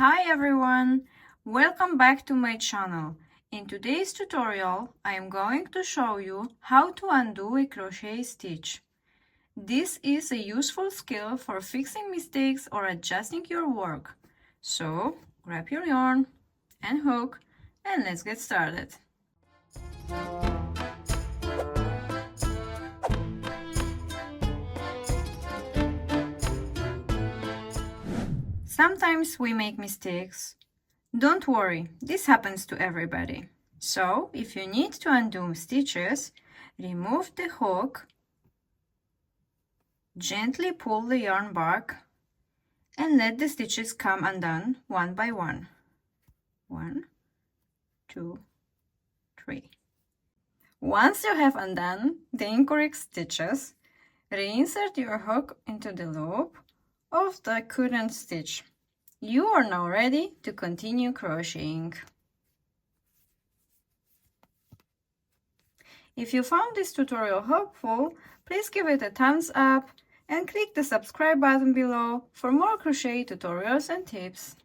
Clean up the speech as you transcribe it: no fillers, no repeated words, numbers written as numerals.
Hi everyone! Welcome back to my channel. In today's tutorial, I am going to show you how to undo a crochet stitch. This is a useful skill for fixing mistakes or adjusting your work. So, grab your yarn and hook and let's get started. Sometimes we make mistakes. Don't worry, this happens to everybody. So, if you need to undo stitches, remove the hook, gently pull the yarn back, and let the stitches come undone one by one. 1, 2, 3. Once you have undone the incorrect stitches, reinsert your hook into the loop of the current stitch. You are now ready to continue crocheting. If you found this tutorial helpful, please give it a thumbs up and click the subscribe button below for more crochet tutorials and tips.